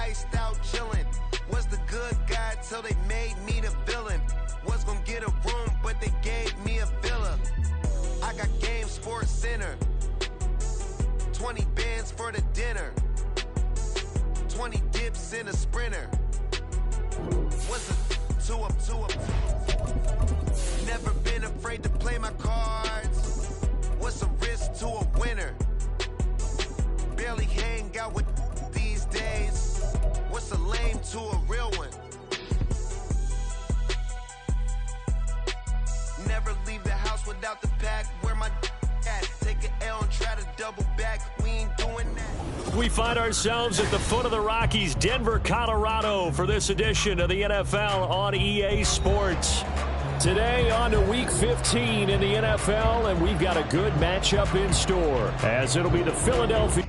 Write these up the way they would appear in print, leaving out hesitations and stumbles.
iced out chillin'. Was the good guy till they made me the villain. Was gonna get a room, but they gave me a villa. I got Game Sports Center. 20 bands for the dinner. 20 dips in a sprinter. What's a two up? Never been afraid to play my cards. What's a risk to a winner? Barely hang out with these days. What's a lame to a real one? Never leave the house without the pack. Where my at? Take an L and try to double back. We ain't doing that. We find ourselves at the foot of the Rockies, Denver, Colorado, for this edition of the NFL on EA Sports. Today on to Week 15 in the NFL, and we've got a good matchup in store, as it'll be the Philadelphia.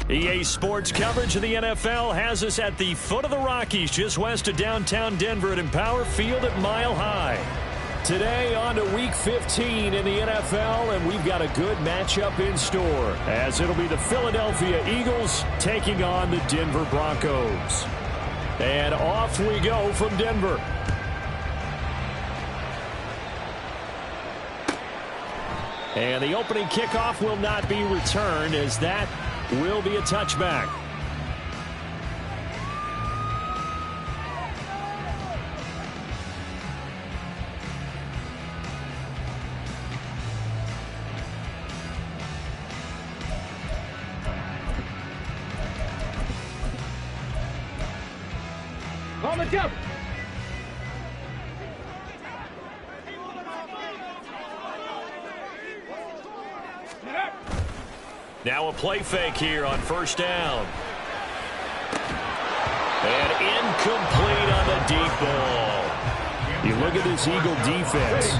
EA Sports coverage of the NFL has us at the foot of the Rockies, just west of downtown Denver at Empower Field at Mile High. Today on to Week 15 in the NFL, and we've got a good matchup in store, as it'll be the Philadelphia Eagles taking on the Denver Broncos. And off we go from Denver. And the opening kickoff will not be returned, as that will be a touchback. On the jump. Now a play fake here on first down. And incomplete on the deep ball. You look at this Eagle defense.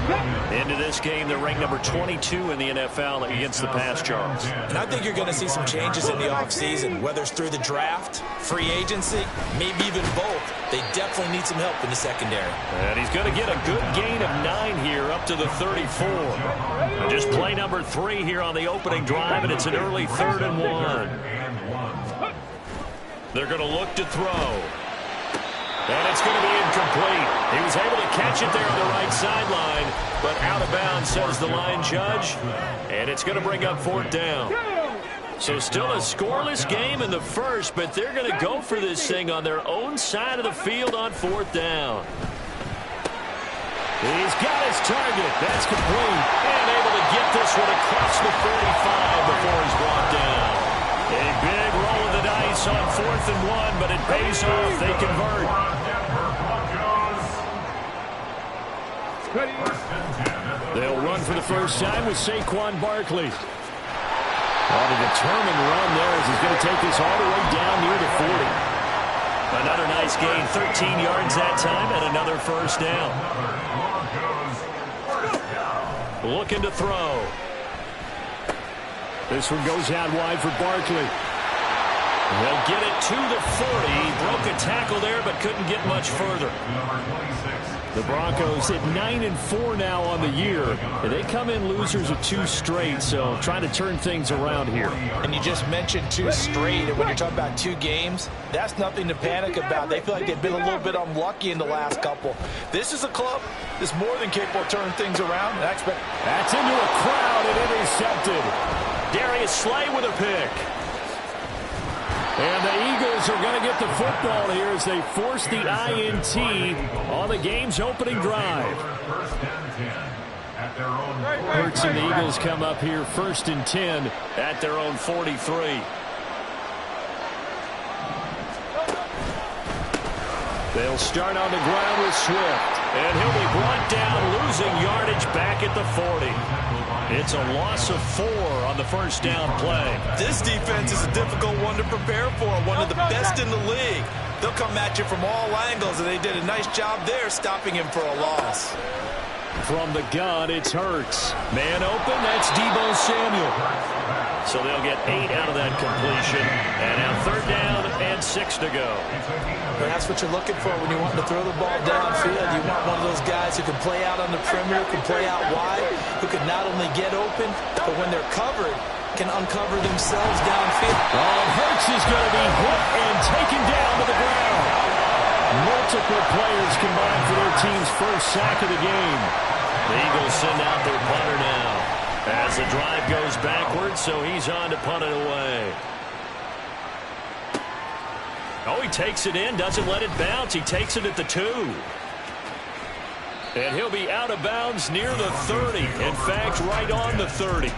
Into this game, they're ranked number 22 in the NFL against the pass, Charles. And I think you're going to see some changes in the offseason, whether it's through the draft, free agency, maybe even both. They definitely need some help in the secondary. And he's going to get a good gain of 9 here up to the 34. And just play number 3 here on the opening drive, and it's an early 3rd and 1. They're going to look to throw. And it's going to be incomplete. He was able to catch it there on the right sideline, but out of bounds, says the line judge. And it's going to bring up 4th down. So still a scoreless game in the first, but they're going to go for this thing on their own side of the field on 4th down. He's got his target. That's complete. And able to get this one across the 45 before he's brought down. A big roll of the dice on 4th and 1, but it pays off. They convert. They'll run for the first time with Saquon Barkley. On a determined run there as he's going to take this all the way down near the 40. Another nice gain, 13 yards that time, and another first down. Looking to throw. This one goes out wide for Barkley. They'll get it to the 40. Broke a tackle there, but couldn't get much further. The Broncos at 9-4 now on the year. And they come in losers of 2 straight, so trying to turn things around here. And you just mentioned 2 straight, and when you're talking about 2 games, that's nothing to panic about. They feel like they've been a little bit unlucky in the last couple. This is a club that's more than capable of turning things around. And I expect that's into a crowd and intercepted. Darius Slay with a pick. And the Eagles are going to get the football here as they force the INT on the game's opening drive. Hurts and the Eagles come up here 1st and 10 at their own 43. They'll start on the ground with Swift. And he'll be brought down, losing yardage back at the 40. It's a loss of 4 on the first down play. This defense is a difficult one to prepare for, one of the best in the league. They'll come at you from all angles, and they did a nice job there stopping him for a loss. From the gun, it's Hurts. Man open, that's Deebo Samuel. So they'll get 8 out of that completion. And now 3rd down and 6 to go. And that's what you're looking for when you want to throw the ball downfield. You want one of those guys who can play out on the perimeter, can play out wide, who can not only get open, but when they're covered, can uncover themselves downfield. Oh, Hurts is going to be hit and taken down to the ground. Multiple players combined for their team's first sack of the game. The Eagles send out their punter now as the drive goes backwards, so he's on to punt it away. Oh, he takes it in, doesn't let it bounce. He takes it at the 2. And he'll be out of bounds near the 30. In fact, right on the 30.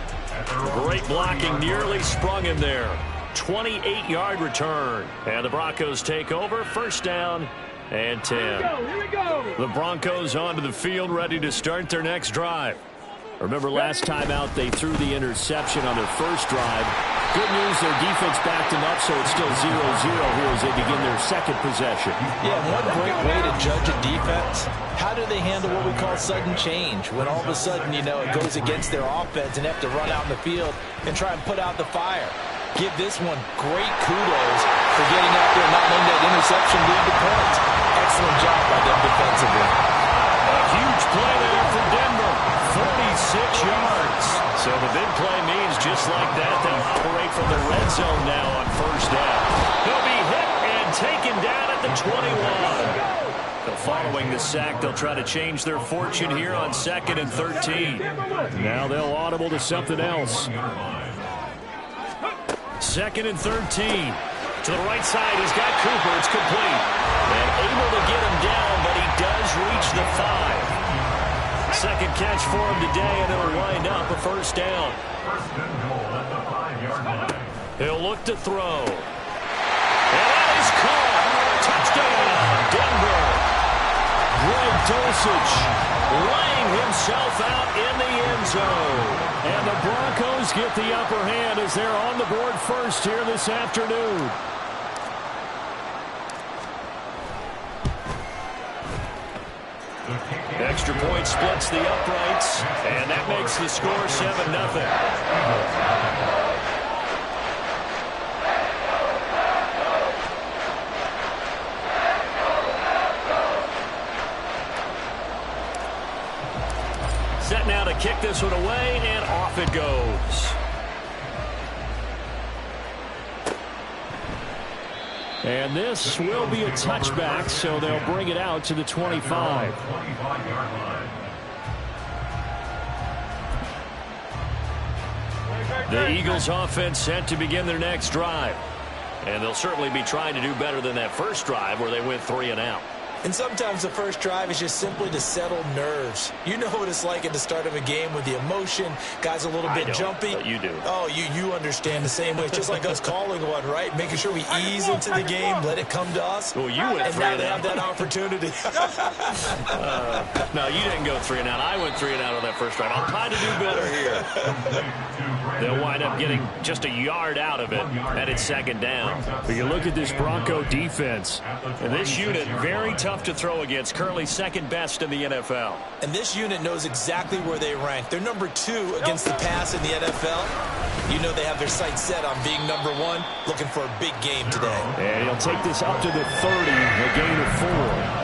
Great blocking, nearly sprung him there. 28-yard return. And the Broncos take over, 1st down and 10. Here we go. The Broncos onto the field, ready to start their next drive. Remember last time out, they threw the interception on their first drive. Good news, their defense backed them up, so it's still 0-0 here as they begin their second possession. Yeah, one great way to judge a defense. How do they handle what we call sudden change? When all of a sudden, you know, it goes against their offense and they have to run out in the field and try and put out the fire. Give this one great kudos for getting out there and not letting that interception lead to points. Excellent job by them defensively. A huge play there for Denver. 46 yards. So the big play means just like that, they'll operate from the red zone now on 1st down. He'll be hit and taken down at the 21. So following the sack, they'll try to change their fortune here on 2nd and 13. Now they'll audible to something else. 2nd and 13. To the right side, he's got Cooper. It's complete. And able to get him down, but he does reach the 5. Second catch for him today, and it'll wind up a 1st down. He'll look to throw. And that is caught. Touchdown, Denver. Greg Dulcich laying himself out in the end zone. And the Broncos get the upper hand as they're on the board first here this afternoon. Extra point splits the uprights, and that makes the score 7-0. Set now to kick this one away, and off it goes. And this will be a touchback, so they'll bring it out to the 25. The Eagles offense set to begin their next drive. And they'll certainly be trying to do better than that first drive where they went 3 and out. And sometimes the first drive is just simply to settle nerves. You know what it's like at the start of a game with the emotion. Guys a little bit jumpy. But you do. Oh, you understand the same way. It's just like us calling one, right? Making sure we ease into the game, let it come to us. Well, you went 3 and and now out. they have that opportunity. No, you didn't go 3 and out. I went 3 and out on that first drive. I'll try to do better here. They'll wind up getting just a yard out of it, and it's 2nd down. But you look at this Bronco defense. And this unit, very tough to throw against, currently 2nd best in the NFL. And this unit knows exactly where they rank. They're number 2 against the pass in the NFL. You know they have their sights set on being number 1, looking for a big game today. And he'll take this up to the 30, a gain of 4.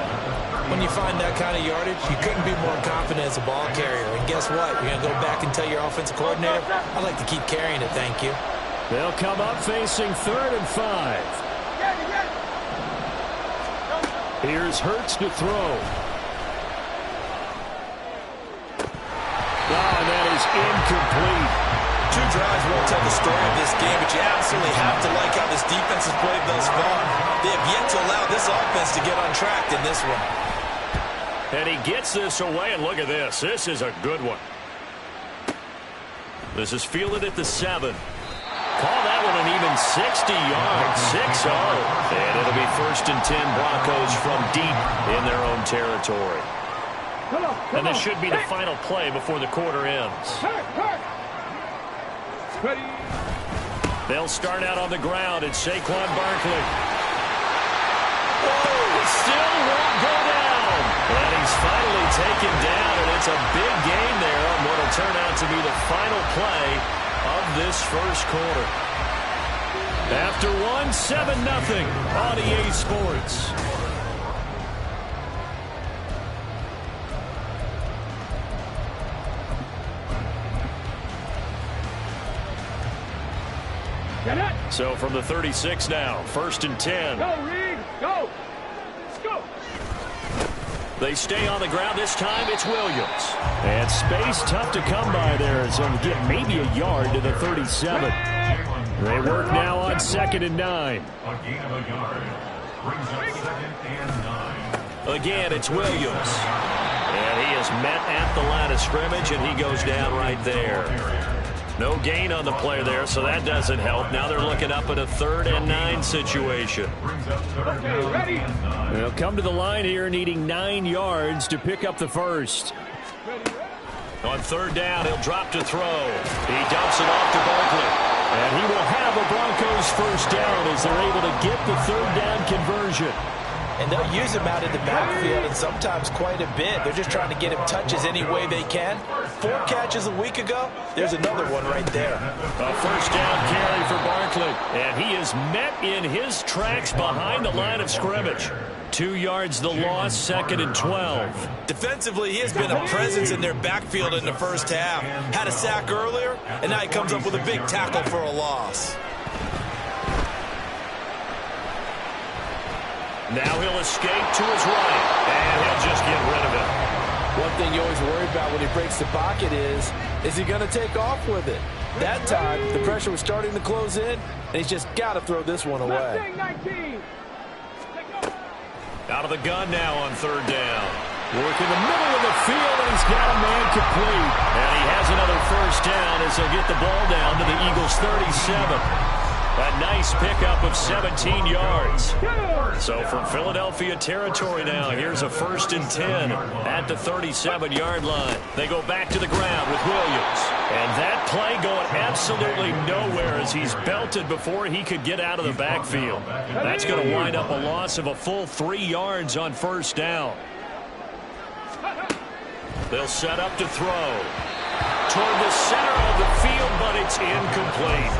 When you find that kind of yardage, you couldn't be more confident as a ball carrier. And guess what? You're going to go back and tell your offensive coordinator, I'd like to keep carrying it, thank you. They'll come up facing 3rd and 5. Here's Hurts to throw. Oh, and that is incomplete. 2 drives won't tell the story of this game, but you absolutely have to like how this defense has played thus far. They have yet to allow this offense to get untracked in this one. And he gets this away, and look at this. This is a good one. This is fielded at the 7. Call that one an even 60 yards, 6-0. And it'll be 1st and 10 Broncos from deep in their own territory. And this should be the final play before the quarter ends. They'll start out on the ground. It's Saquon Barkley. Oh, it still won't go down. And he's finally taken down, and it's a big gain there on what will turn out to be the final play of this first quarter. After one, 7-0 on EA Sports. So from the 36 now, 1st and 10. Go, Reed, go. Let's go. They stay on the ground. This time it's Williams. And space tough to come by there. So we get maybe a yard to the 37. They work now on 2nd and 9. A gain of a yard. Brings up 2nd and 9. Again, it's Williams. And he is met at the line of scrimmage, and he goes down right there. No gain on the play there, so that doesn't help. Now they're looking up at a 3rd and 9 situation. They'll come to the line here needing 9 yards to pick up the first. On 3rd down, he'll drop to throw. He dumps it off to Barkley. And he will have a Broncos first down as they're able to get the 3rd down conversion. And they'll use him out in the backfield, and sometimes quite a bit. They're just trying to get him touches any way they can. 4 catches a week ago. There's another one right there. A first down carry for Barkley. And he is met in his tracks behind the line of scrimmage. 2 yards the loss, 2nd and 12. Defensively, he has been a presence in their backfield in the first half. Had a sack earlier, and now he comes up with a big tackle for a loss. Now he'll escape to his right, and he'll just get rid of it. One thing you always worry about when he breaks the pocket is he going to take off with it? That time, the pressure was starting to close in, and he's just got to throw this one away. Out of the gun now on 3rd down. Work in the middle of the field, and he's got a man complete. And he has another first down as he'll get the ball down to the Eagles' 37. A nice pickup of 17 yards. So from Philadelphia territory now, here's a 1st and 10 at the 37-yard line. They go back to the ground with Williams. And that play going absolutely nowhere as he's belted before he could get out of the backfield. That's going to wind up a loss of a full 3 yards on 1st down. They'll set up to throw toward the center of the field, but it's incomplete.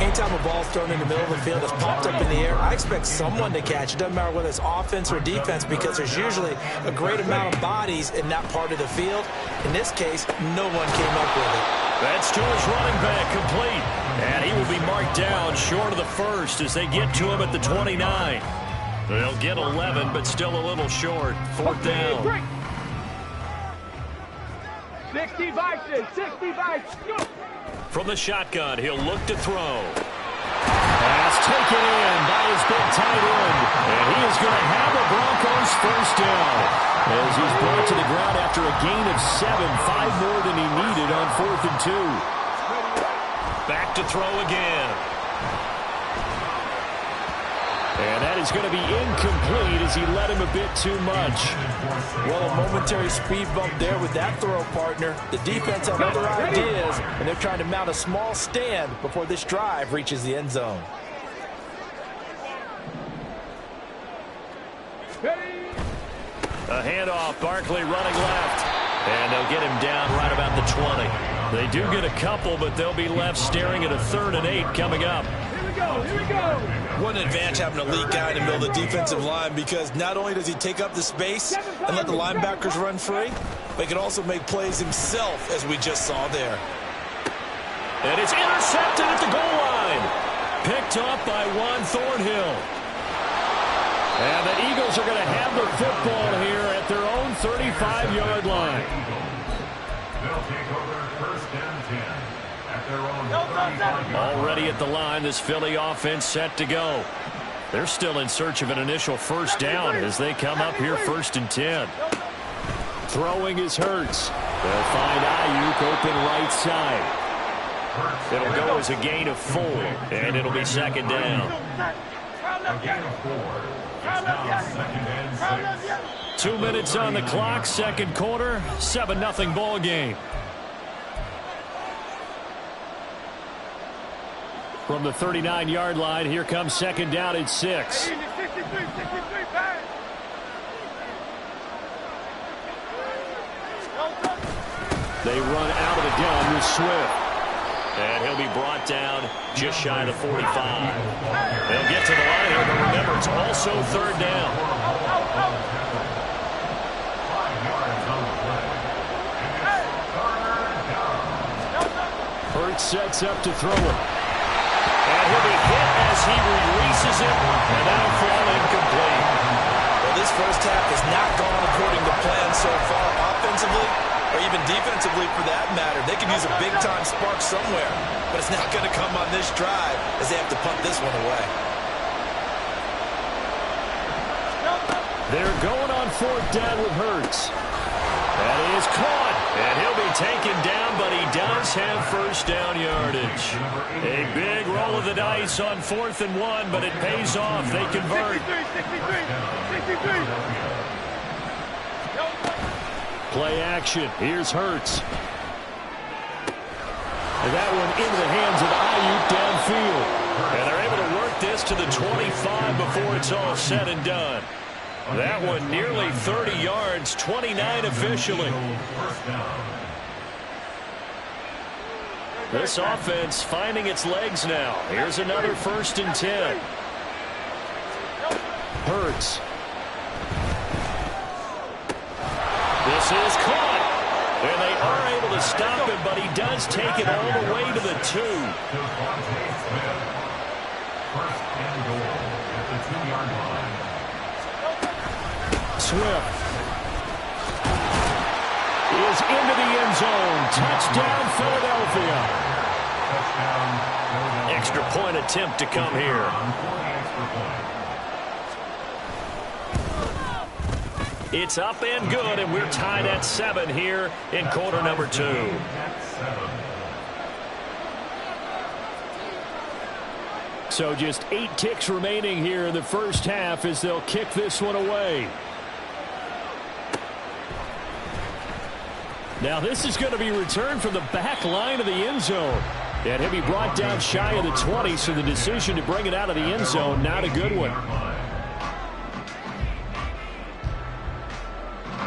Anytime a ball's thrown in the middle of the field, it's popped up in the air, I expect someone to catch. It doesn't matter whether it's offense or defense, because there's usually a great amount of bodies in that part of the field. In this case, no one came up with it. That's to his running back, complete. And he will be marked down short of the first as they get to him at the 29. They'll get 11, but still a little short. 4th down. 65, 65, go! From the shotgun, he'll look to throw. Pass taken in by his big tight end. And he is going to have a Broncos first down as he's brought to the ground after a gain of 7, 5 more than he needed on 4th and 2. Back to throw again. And that is going to be incomplete as he let him a bit too much. Well, a momentary speed bump there with that throw, partner. The defense have other ideas, and they're trying to mount a small stand before this drive reaches the end zone. A handoff, Barkley running left. And they'll get him down right about the 20. They do get a couple, but they'll be left staring at a 3rd and 8 coming up. Here we go, here we go. What an advantage having a lead guy in the middle of the defensive line, because not only does he take up the space and let the linebackers run free, but he can also make plays himself, as we just saw there. And it's intercepted at the goal line. Picked off by Juan Thornhill. And the Eagles are going to have the football here at their own 35-yard line. They'll take over 1st and 10 Already at the line, this Philly offense set to go. They're still in search of an initial first down as they come up here 1st and 10. Throwing is Hurts. They'll find Ayuk open right side. It'll go as a gain of 4, and it'll be 2nd down. A gain of 4. It's now 2nd and 6. 2 minutes on the clock, 2nd quarter, 7-0 ball game. From the 39-yard line, here comes 2nd down and 6. They run out of the gun with Swift. And he'll be brought down just shy of the 45. They'll get to the line here, but remember, it's also 3rd down. 5 yards on the play. And it's 3rd down. Hurts sets up to throw it. And he'll be hit as he releases it, and that'll fall incomplete. Well, this first half has not gone according to plan so far offensively, or even defensively for that matter. They could use a big-time spark somewhere, but it's not going to come on this drive as they have to punt this one away. They're going on 4th down with Hurts. That is caught, and he'll be taken down, but he does have 1st down yardage. A big roll of the dice on 4th and 1, but it pays off. They convert. 63. Play action. Here's Hurts. And that one into the hands of Ayuk downfield. And they're able to work this to the 25 before it's all said and done. That one nearly 30 yards, 29 officially. This offense finding its legs now. Here's another 1st and 10. Hurts. This is caught. And they are able to stop him, but he does take it all the way to the 2. 1st and goal at the 2-yard line. Swift is into the end zone. Touchdown, Philadelphia. Extra point attempt to come here. It's up and good, and we're tied at 7 here in quarter number 2. So just 8 ticks remaining here in the first half as they'll kick this one away. Now this is going to be returned from the back line of the end zone. And he'll be brought down shy of the 20, so the decision to bring it out of the end zone, not a good one.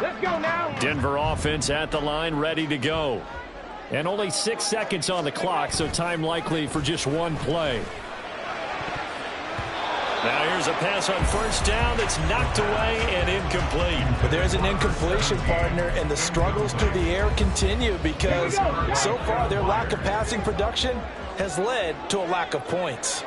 Let's go now. Denver offense at the line, ready to go. And only 6 seconds on the clock, so time likely for just one play. Now here's a pass on 1st down that's knocked away and incomplete. But there's an incompletion, partner, and the struggles through the air continue because so far their lack of passing production has led to a lack of points.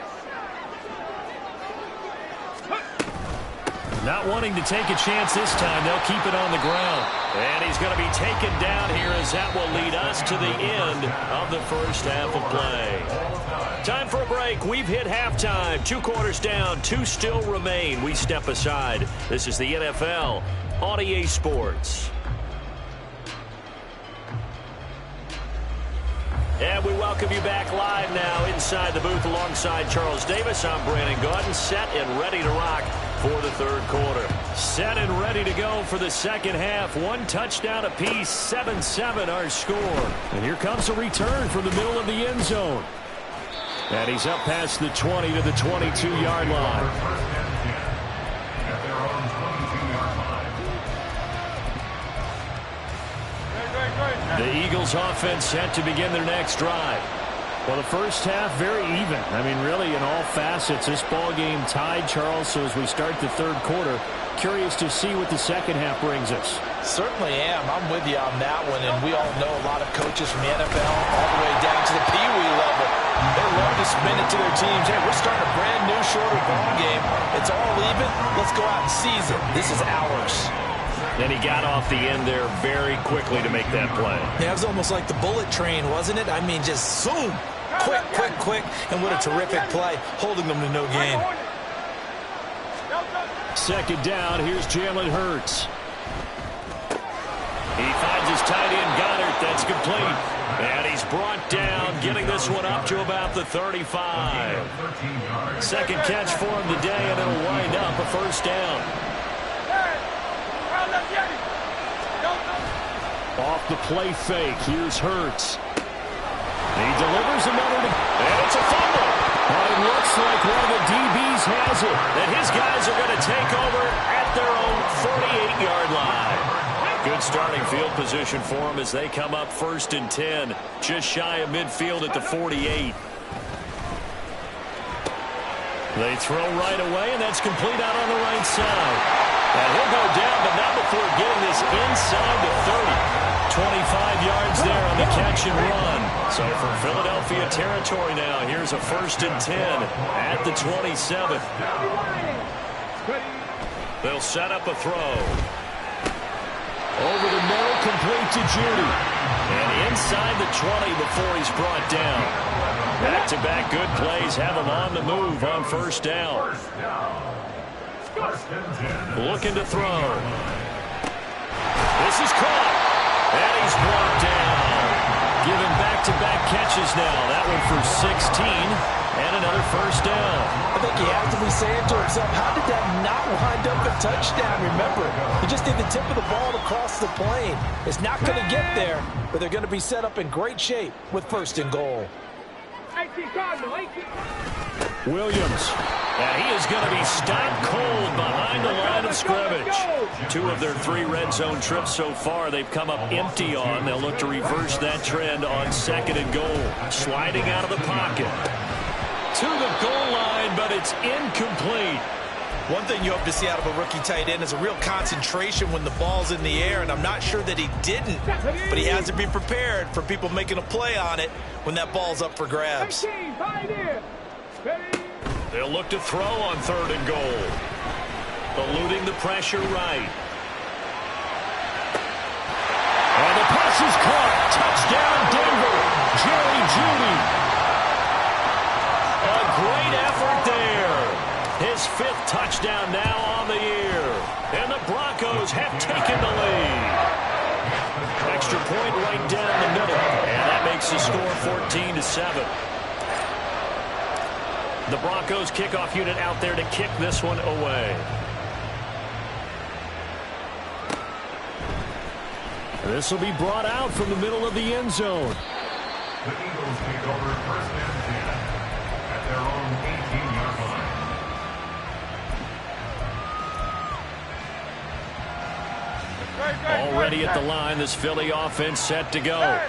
Not wanting to take a chance this time, they'll keep it on the ground. And he's going to be taken down here as that will lead us to the end of the first half of play. Time for a break. We've hit halftime. 2 quarters down, 2 still remain. We step aside. This is the NFL on EA Sports. And we welcome you back live now inside the booth alongside Charles Davis. I'm Brandon Gaudin, set and ready to rock for the 3rd quarter. Set and ready to go for the 2nd half. 1 touchdown apiece, 7-7 our score. And here comes a return from the middle of the end zone. And he's up past the 20 to the 22-yard line. At their own 22-yard line. The Eagles offense set to begin their next drive. Well, the first half, very even. I mean, really, in all facets, this ball game tied, Charles. So as we start the 3rd quarter, curious to see what the 2nd half brings us. Certainly am. I'm with you on that one, and we all know a lot of coaches from the NFL all the way down to the Pee Wee level. They love to spin it to their teams. Hey, we're starting a brand new, shorter ball game. It's all even. Let's go out and seize it. This is ours. And he got off the end there very quickly to make that play. Yeah, it was almost like the bullet train, wasn't it? I mean, just zoom. Quick, quick, quick. And what a terrific play, holding them to no gain. Second down, here's Jalen Hurts. He finds his tight end, Goddard. That's complete. And he's brought down, getting this one up to about the 35. Second catch for him today, and it'll wind up a first down. Off the play fake, here's Hurts. He delivers another, And it's a fumble. but it looks like one of the DBs has it. And his guys are going to take over at their own 48-yard line. Good starting field position for them as they come up 1st and 10. Just shy of midfield at the 48. They throw right away, and that's complete out on the right side. And he'll go down, but not before getting this inside the 30. 25 yards there on the catch and run. So for Philadelphia territory now, here's a 1st and 10 at the 27. They'll set up a throw. Over the middle, complete to Judy. And inside the 20 before he's brought down. Back-to-back good plays have him on the move on 1st down. Looking to throw. This is caught. And he's brought down. Giving back-to-back catches now. That one for 16 and another 1st down. I think he has to be saying to himself, how did that not wind up a touchdown? Remember, he just did the tip of the ball across the plane. It's not going to get there, but they're going to be set up in great shape with 1st and goal. Williams. And he is going to be stopped cold behind the line of scrimmage. 2 of their 3 red zone trips so far they've come up empty on. They'll look to reverse that trend on 2nd and goal. Sliding out of the pocket. To the goal line, but it's incomplete. One thing you hope to see out of a rookie tight end is a real concentration when the ball's in the air, and I'm not sure that he didn't, but he has to be prepared for people making a play on it when that ball's up for grabs. They'll look to throw on 3rd and goal. Eluding the pressure right. And the pass is caught. Touchdown, Denver. Jerry Jeudy. A great effort there. His 5th touchdown now on the year. And the Broncos have taken the lead. Extra point right down the middle. And that makes the score 14-7. The Broncos kickoff unit out there to kick this one away. This will be brought out from the middle of the end zone. The Eagles take over 1st and 10 at their own 18-yard line. Already at the line, this Philly offense set to go.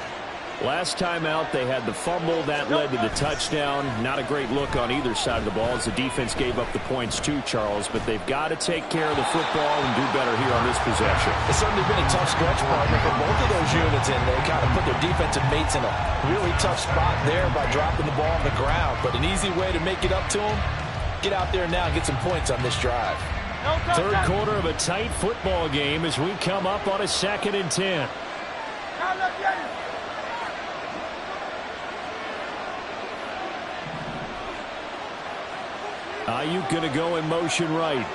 Last time out, they had the fumble that led to the touchdown. Not a great look on either side of the ball as the defense gave up the points too, Charles. But they've got to take care of the football and do better here on this possession. It's certainly been a tough stretch, partner, for both of those units, and they kind of put their defensive mates in a really tough spot there by dropping the ball on the ground. But an easy way to make it up to them, get out there now and get some points on this drive. 3rd quarter of a tight football game as we come up on a 2nd and 10. Ayuk going to go in motion right.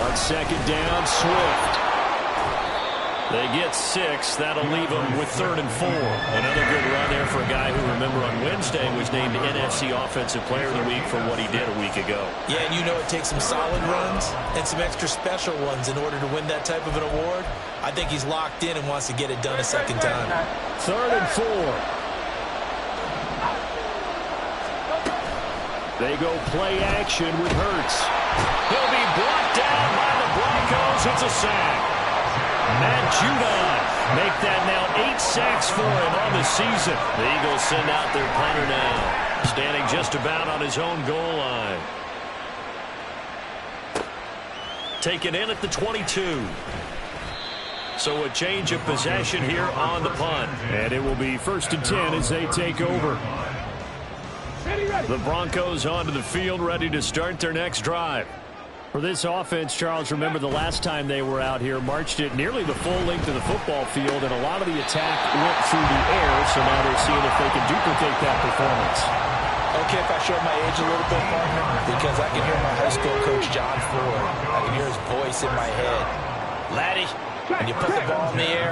On 2nd down, Swift. They get 6. That'll leave them with 3rd and 4. Another good run there for a guy who, remember, on Wednesday was named NFC Offensive Player of the Week for what he did a week ago. Yeah, and you know it takes some solid runs and some extra special ones in order to win that type of an award. I think he's locked in and wants to get it done a 2nd time. 3rd and 4. They go play action with Hurts. He'll be brought down by the Broncos. It's a sack. Matt Judon make that now 8 sacks for him on the season. The Eagles send out their punter now, standing just about on his own goal line. Taken in at the 22. So a change of possession here on the punt. And it will be 1st and 10 as they take over. The Broncos onto the field, ready to start their next drive. For this offense, Charles, remember the last time they were out here, marched it nearly the full length of the football field, and a lot of the attack went through the air, so now they're seeing if they can duplicate that performance. Okay, if I show my age a little bit, partner, because I can hear my high school coach, John Ford. I can hear his voice in my head. Laddie, when you put the ball in the air,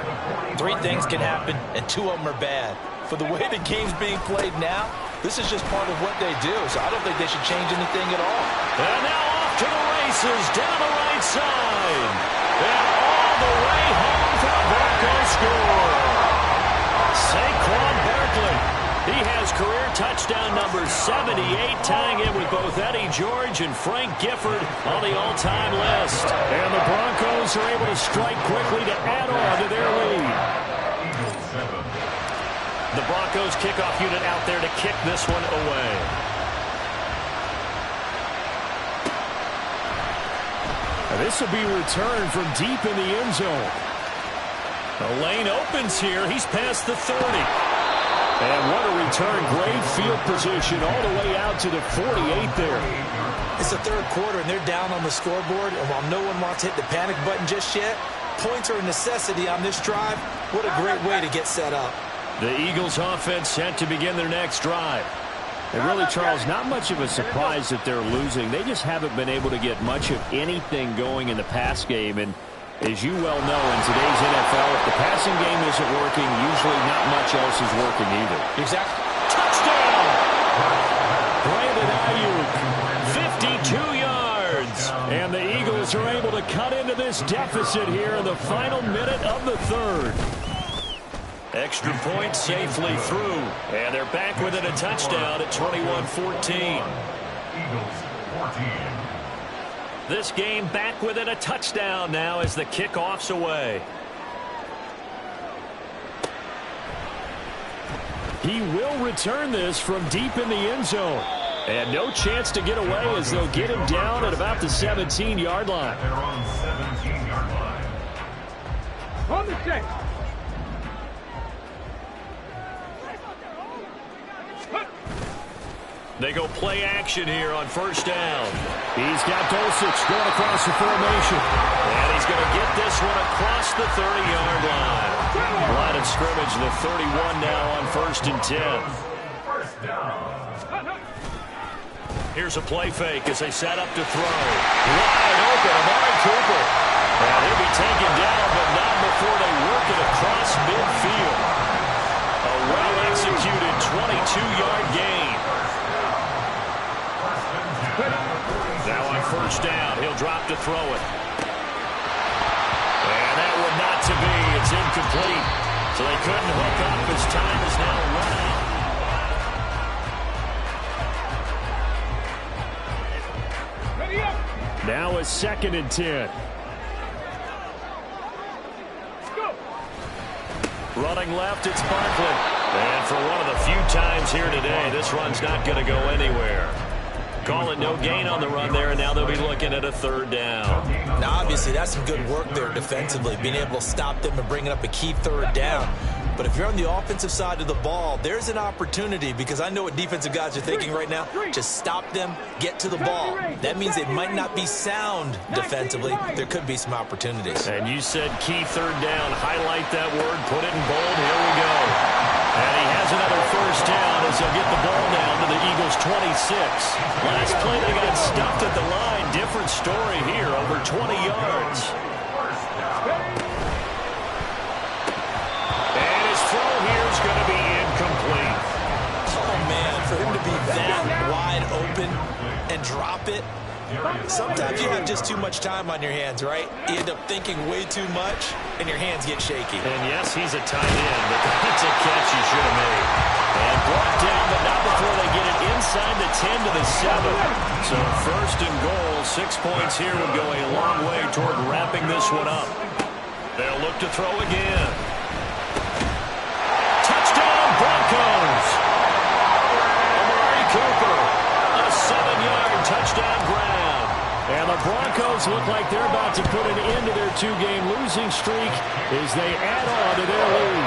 3 things can happen, and 2 of them are bad. For the way the game's being played now, this is just part of what they do, so I don't think they should change anything at all. And now off to the races, down the right side. And all the way home for the Broncos score. Saquon Barkley. He has career touchdown number 78, tying it with both Eddie George and Frank Gifford on the all-time list. And the Broncos are able to strike quickly to add on to their lead. The Broncos kickoff unit out there to kick this one away. And this will be returned from deep in the end zone. The lane opens here. He's past the 30. And what a return. Great field position all the way out to the 48 there. It's the third quarter, and they're down on the scoreboard. And while no one wants to hit the panic button just yet, points are a necessity on this drive. What a great way to get set up. The Eagles offense set to begin their next drive. And really, Charles, not much of a surprise that they're losing. They just haven't been able to get much of anything going in the pass game. And as you well know, in today's NFL, if the passing game isn't working, usually not much else is working either. Exactly. Touchdown! Brandon Ayuk, 52 yards. And the Eagles are able to cut into this deficit here in the final minute of the third. Extra point safely through. And they're back within a touchdown at 21-14. Eagles 14. This game back within a touchdown now as the kickoff's away. He will return this from deep in the end zone. And no chance to get away as they'll get him down at about the 17-yard line. They're on 17-yard line. On the check. They go play action here on first down. He's got Dulcich going across the formation. And he's going to get this one across the 30-yard line. Line of scrimmage, the 31 now on 1st and 10. First down. Here's a play fake as they set up to throw. Wide open, Amari Cooper. And he'll be taken down, but not before they work it across midfield. A well-executed 22-yard gain. Now on first down, he'll drop to throw it. And that one not to be. It's incomplete. So they couldn't hook up as time is now run out. Now a 2nd and 10. Running left, it's Barkley. And for one of the few times here today, this run's not going to go anywhere. Call it no gain on the run there, and now they'll be looking at a 3rd down. Now, obviously, that's some good work there defensively, being able to stop them and bringing up a key 3rd down. But if you're on the offensive side of the ball, there's an opportunity, because I know what defensive guys are thinking right now. Just stop them, get to the ball. That means they might not be sound defensively. There could be some opportunities. And you said key 3rd down. Highlight that word, put it in bold. Here we go. And he has another first down as they'll get the ball down to the Eagles' 26. Last play they got stuffed at the line. Different story here, over 20 yards. And his throw here is going to be incomplete. Oh, man, for him to be that wide open and drop it. Sometimes you have just too much time on your hands, right? You end up thinking way too much, and your hands get shaky. And yes, he's a tight end, but that's a catch he should have made. And brought down, but not before they get it inside the 10 to the 7. So 1st and goal, 6 points here would go a long way toward wrapping this one up. They'll look to throw again. Touchdown, Broncos! Amari Cooper, a 7-yard touchdown grab. And the Broncos look like they're about to put an end to their 2-game losing streak as they add on to their lead.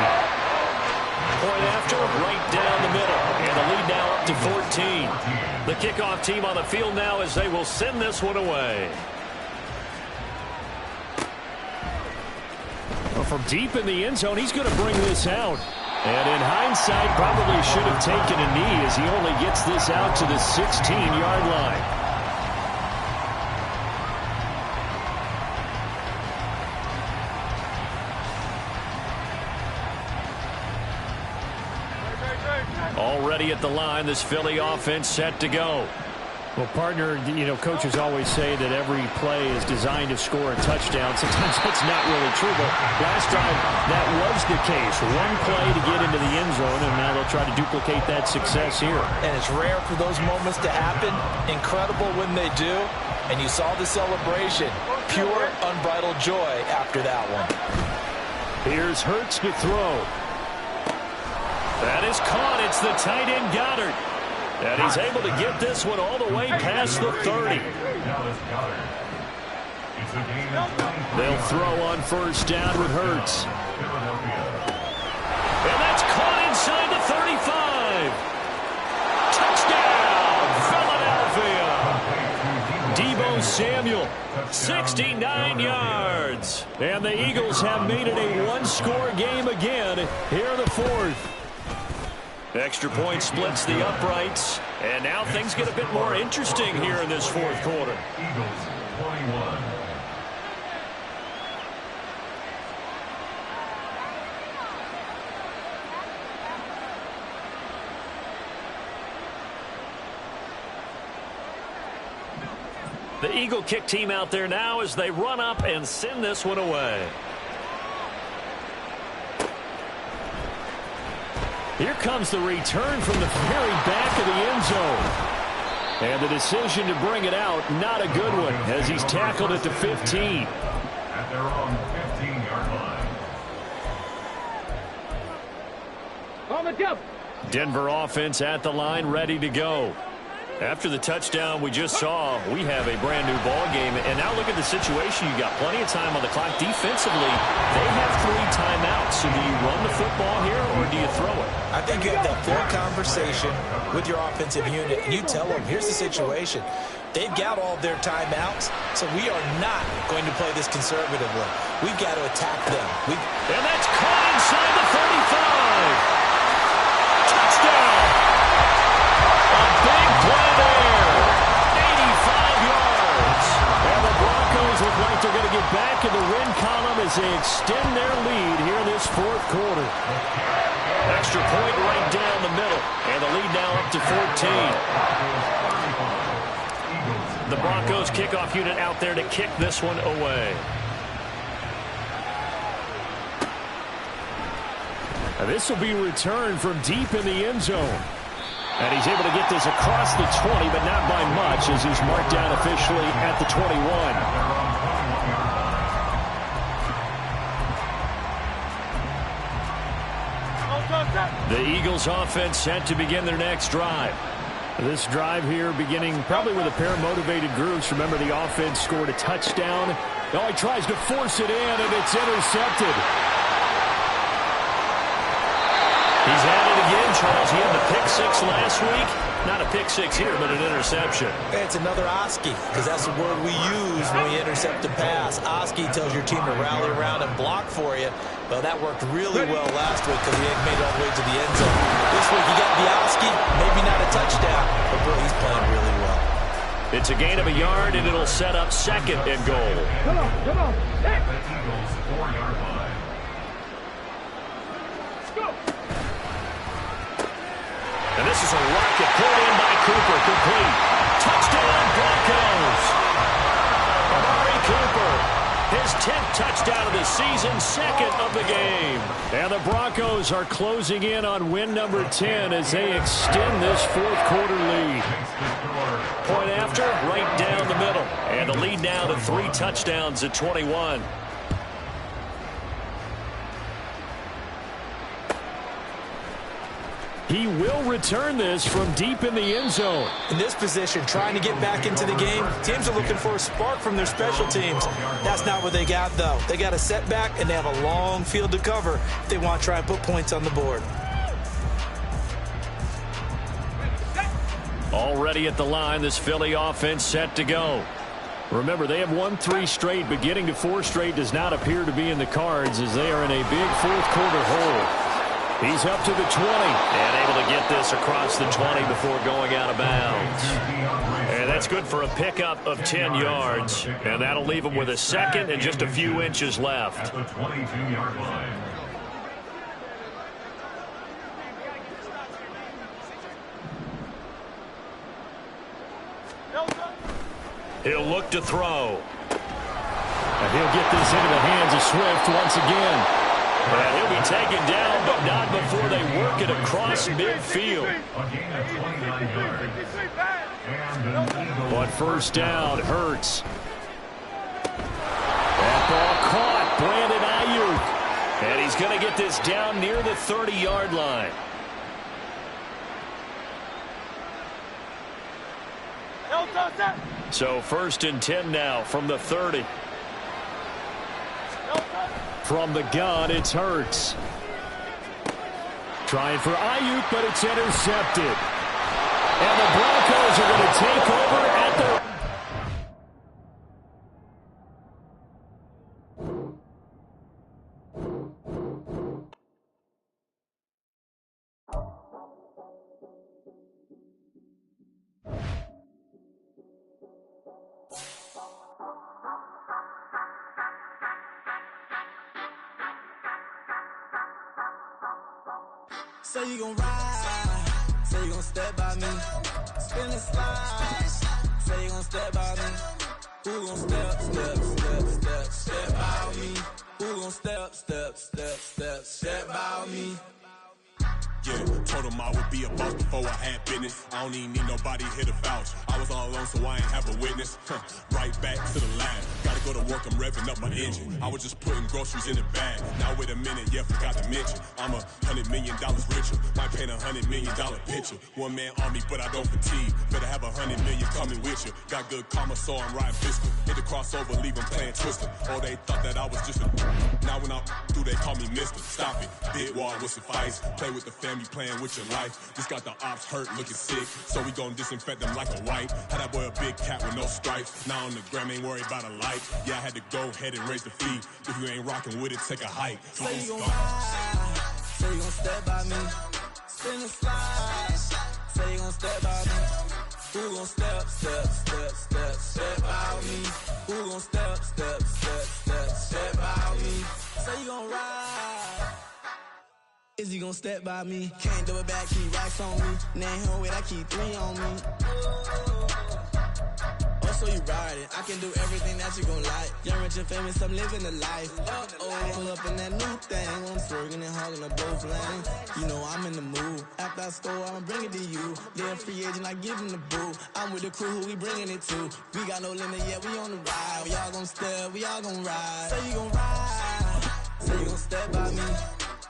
Point after, right down the middle. And the lead now up to 14. The kickoff team on the field now as they will send this one away. Well, from deep in the end zone, he's going to bring this out. And in hindsight, probably should have taken a knee as he only gets this out to the 16-yard line. Already at the line, this Philly offense set to go. Well, partner, coaches always say that every play is designed to score a touchdown. Sometimes that's not really true, but last drive, that was the case. One play to get into the end zone, and now they'll try to duplicate that success here. And it's rare for those moments to happen. Incredible when they do. And you saw the celebration. Pure, unbridled joy after that one. Here's Hurts to throw. That is caught. It's the tight end Goddard. And he's able to get this one all the way past the 30. They'll throw on first down with Hurts. And that's caught inside the 35. Touchdown, Philadelphia. Deebo Samuel, 69 yards. And the Eagles have made it a one-score game again here in the fourth. Extra point splits the uprights, and now things get a bit more interesting here in this fourth quarter. Eagles 21. The Eagle kick team out there now as they run up and send this one away. Here comes the return from the very back of the end zone. And the decision to bring it out, not a good one, as he's tackled at the 15. At their own 15-yard line. On the jump. Denver offense at the line, ready to go. After the touchdown we just saw, we have a brand-new ball game. And now look at the situation. You got plenty of time on the clock. Defensively, they have 3 timeouts. So do you run the football here, or do you throw it? I think you have that full conversation with your offensive unit, and you tell them, here's the situation. They've got all their timeouts, so we are not going to play this conservatively. We've got to attack them. And that's caught inside the 35. Touchdown. A big play there. 85 yards. And the Broncos look like they're going to get back in the win column as they extend their lead here in this fourth quarter. Extra point right down the middle. And the lead now up to 14. The Broncos kickoff unit out there to kick this one away. And this will be returned from deep in the end zone. And he's able to get this across the 20, but not by much, as he's marked down officially at the 21. The Eagles offense set to begin their next drive. This drive here beginning probably with a pair of motivated groups. Remember, the offense scored a touchdown. Oh, he tries to force it in, and it's intercepted. He's at it again, Charles. He had the pick 6 last week. Not a pick 6 here, but an interception. It's another Oski, because that's the word we use when we intercept a pass. Oski tells your team to rally around and block for you. Well, that worked really well last week because he had made it all the way to the end zone. This week, you got the Oski, maybe not a touchdown, but boy, he's playing really well. It's a gain of a yard, and it'll set up second and goal. Come on, come on. Hey. The Eagles 4-yard line. Let's go. And this is a rocket pulled in by Cooper, complete. Touchdown, Broncos. Amari Cooper, his 10th touchdown of the season, second of the game. And the Broncos are closing in on win number 10 as they extend this fourth quarter lead. Point after, right down the middle. And the lead now to 3 touchdowns at 21. He will return this from deep in the end zone. In this position, trying to get back into the game, teams are looking for a spark from their special teams. That's not what they got, though. They got a setback, and they have a long field to cover if they want to try and put points on the board. Already at the line, this Philly offense set to go. Remember, they have won 3 straight, but getting to 4 straight does not appear to be in the cards as they are in a big fourth-quarter hole. He's up to the 20. And able to get this across the 20 before going out of bounds. And that's good for a pickup of 10 yards. And that'll leave him with a second and just a few inches left. At the 22-yard line. He'll look to throw. And he'll get this into the hands of Swift once again. And he'll be taken down, but not before they work it across midfield. A gain of 29 yards. But first down, Hurts. That ball caught. Brandon Ayuk. And he's going to get this down near the 30-yard line. So first and 10 now from the 30. From the gun, it's Hurts. Trying for Ayuk, but it's intercepted. And the Broncos are going to take over at the... Say you gon' ride, say you gon' step by me, spin and slide, say you gon' step by me, who gon' step by me, who gon' step by me. Yeah, told him I would be a boss before I had business. I don't even need nobody here to vouch. I was all alone, so I ain't have a witness. Right back to the lab. Gotta go to work, I'm revving up my engine. I was just putting groceries in the bag. Now wait a minute, yeah, forgot to mention. I'm $100 million richer. Might paint $100 million picture. One man army, but I don't fatigue. Better have 100 million coming with you. Got good karma, so I'm riding fiscal. Hit the crossover, leave them playing Twister. Oh, they thought that I was just a... Now when I do, they call me Mister. Stop it. Big wall with suffice. Play with the family, playing with your life. Just got the ops hurt, looking sick. So we gon' disinfect them like a wipe. Had that boy a big cat with no stripes. Now on the gram, ain't worried about a light. Yeah, I had to go ahead and raise the fee. If you ain't rocking with it, take a hike. Say you gon' ride, say you gon' step by me, spin and slide, say you gon' step by me, who gon' step by me, who gon' step by me, say you gon' ride, is he gon' step by me, can't do it back, keep racks on me, name him with I keep 3 on me. So you ride it, I can do everything that you gon' like. Young, rich, and famous, I'm living the life. Pull up in that new thing, I'm swerving and hogging up both lanes. You know I'm in the mood. After I score, I'ma bring it to you. They're a free agent, I give him the boo. I'm with the crew, who we bringing it to. We got no limit, yeah, we on the ride. We all gon' step, we all gon' ride. Say you gon' ride, say you gon' step by me.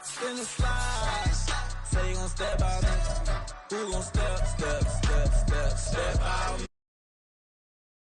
Spin and slide, say you gon' step by me. Who gon' step